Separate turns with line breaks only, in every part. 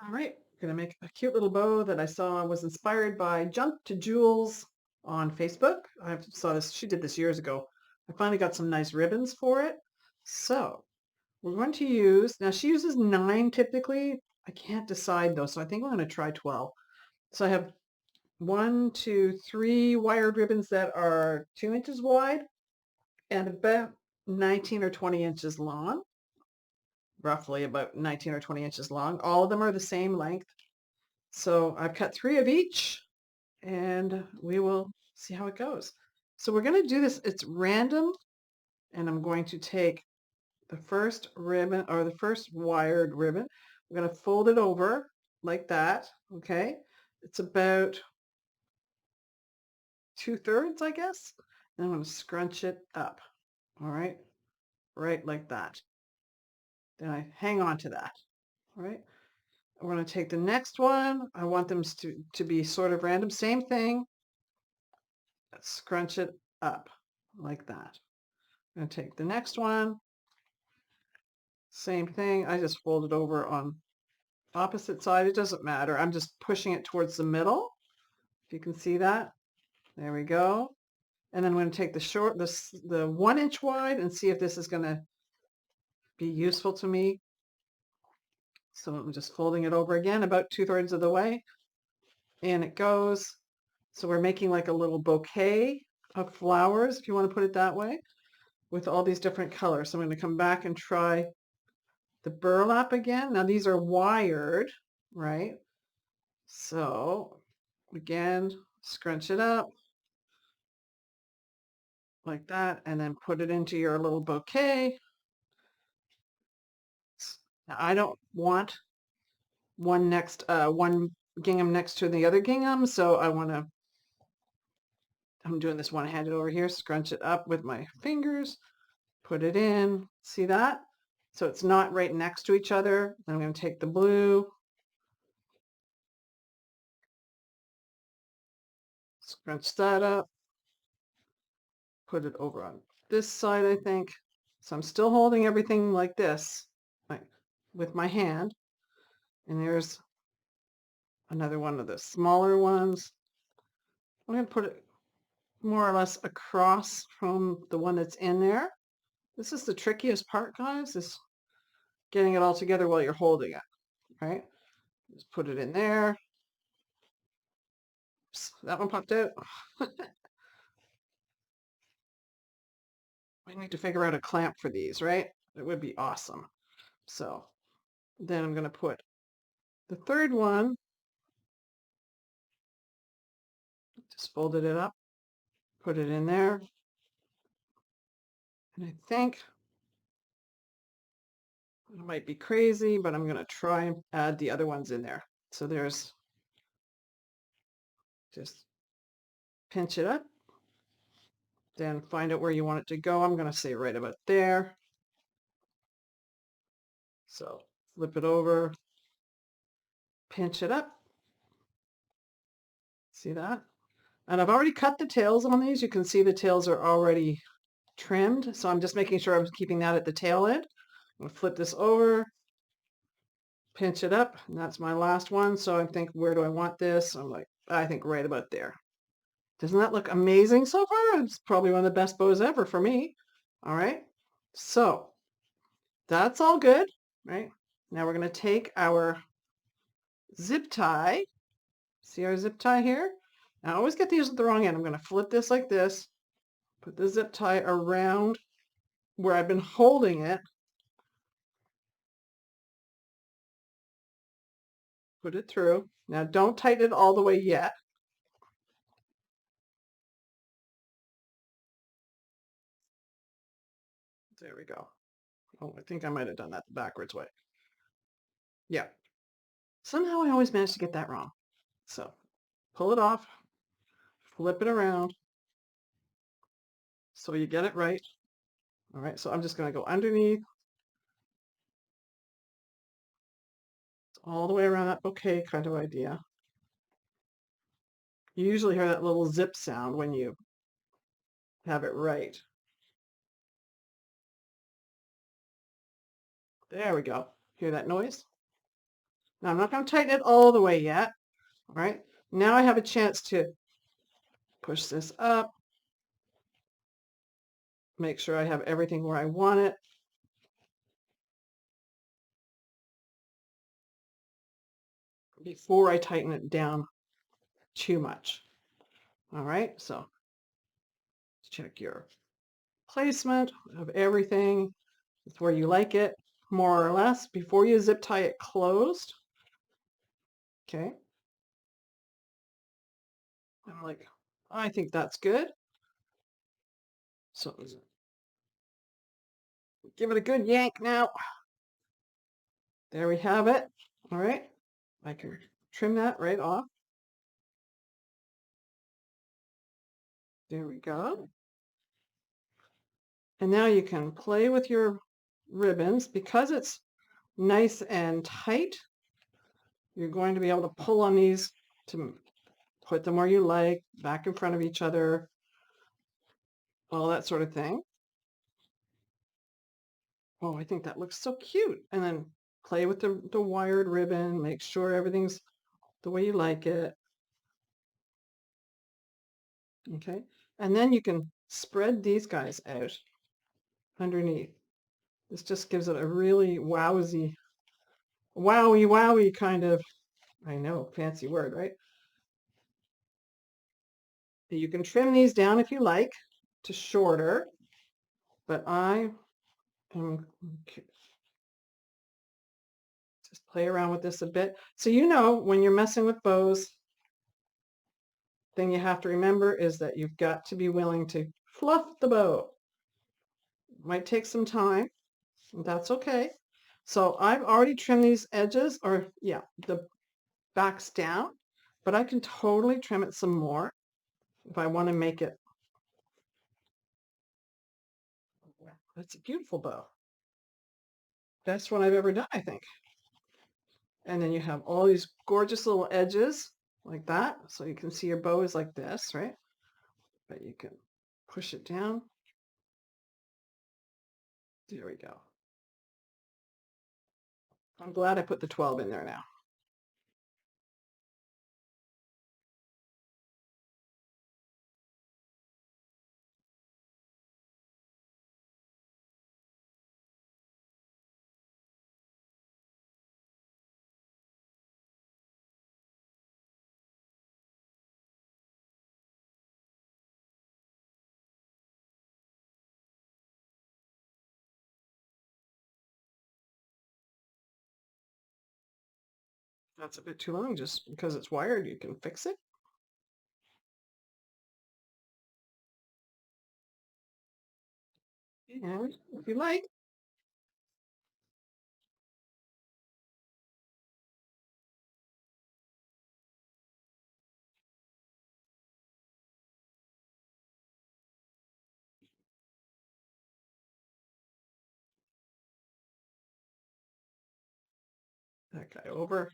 All right, gonna make a cute little bow that I saw was inspired by Junk to Jewels on Facebook. I saw this, she did this years ago. I finally got some nice ribbons for it. So we're going to use, now she uses 9 typically. I can't decide though, so I think I'm gonna try 12. So I have 1, 2, 3 wired ribbons that are 2 inches wide and about 19 or 20 inches long, roughly about 19 or 20 inches long. All of them are the same length. So I've cut 3 of each and we will see how it goes. So we're going to do this, it's random, and I'm going to take the first ribbon or the first wired ribbon. I'm going to fold it over like that, okay? It's about 2/3, I guess. And I'm going to scrunch it up, all right? Right like that. Then I hang on to that, all right? We're going to take the next one. I want them to be sort of random. Same thing. Scrunch it up like that. I'm going to take the next one. Same thing. I just fold it over on opposite side. It doesn't matter. I'm just pushing it towards the middle. If you can see that. There we go. And then I'm going to take the 1 inch wide and see if this is going to be useful to me. So I'm just folding it over again about 2/3 of the way. And it goes. So we're making like a little bouquet of flowers, if you want to put it that way, with all these different colors. So I'm going to come back and try the burlap again. Now these are wired, right? So again, scrunch it up like that and then put it into your little bouquet. Now, I don't want one gingham next to the other gingham, so I'm doing this one-handed over here, scrunch it up with my fingers, put it in, see that? So it's not right next to each other. Then I'm going to take the blue, scrunch that up, put it over on this side, I think. So I'm still holding everything like this, like with my hand. And there's another one of the smaller ones. I'm going to put it more or less across from the one that's in there. This is the trickiest part, guys, is getting it all together while you're holding it, right? Just put it in there. Oops, that one popped out. We need to figure out a clamp for these, right? It would be awesome. So then I'm going to put the third one, just folded it up, put it in there. And I think it might be crazy, but I'm going to try and add the other ones in there. So there's, just pinch it up, then find out where you want it to go. I'm going to say right about there. So flip it over, pinch it up. See that? And I've already cut the tails on these. You can see the tails are already trimmed. So I'm just making sure I'm keeping that at the tail end. I'm going to flip this over, pinch it up, and that's my last one. So I think, where do I want this? I'm like, I think right about there. Doesn't that look amazing so far? It's probably one of the best bows ever for me. All right. So that's all good, right? Now we're going to take our zip tie. See our zip tie here? Now I always get these at the wrong end. I'm going to flip this like this, put the zip tie around where I've been holding it, put it through. Now don't tighten it all the way yet. There we go. Oh, I think I might have done that the backwards way. Yeah. Somehow I always manage to get that wrong. So pull it off, flip it around so you get it right. All right, so I'm just going to go underneath all the way around that bouquet kind of idea. You usually hear that little zip sound when you have it right. There we go. Hear that noise? Now I'm not going to tighten it all the way yet. All right. Now I have a chance to push this up, make sure I have everything where I want it. Before I tighten it down too much. All right, so check your placement of everything. It's where you like it, more or less, before you zip tie it closed. Okay. I'm like, I think that's good. So give it a good yank now. There we have it. All right. I can trim that right off. There we go. And now you can play with your ribbons. Because it's nice and tight, you're going to be able to pull on these to put them where you like, back in front of each other, all that sort of thing. Oh, I think that looks so cute. And then play with the wired ribbon, make sure everything's the way you like it. Okay. And then you can spread these guys out underneath. This just gives it a really wowie kind of, I know, fancy word, right? You can trim these down if you like to shorter, but I am just play around with this a bit. So you know when you're messing with bows, thing you have to remember is that you've got to be willing to fluff the bow. It might take some time, and that's okay. So I've already trimmed these edges, or yeah, the backs down, but I can totally trim it some more if I want to make it. That's a beautiful bow. Best one I've ever done, I think. And then you have all these gorgeous little edges like that. So you can see your bow is like this, right? But you can push it down. There we go. I'm glad I put the 12 in there now. That's a bit too long. Just because it's wired, you can fix it. And if you like, that guy over.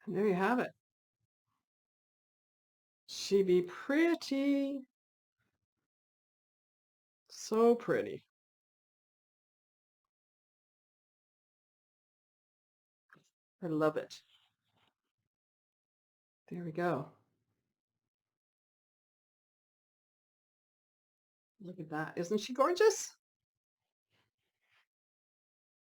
And there you have it. She be pretty. So pretty. I love it. There we go. Look at that. Isn't she gorgeous?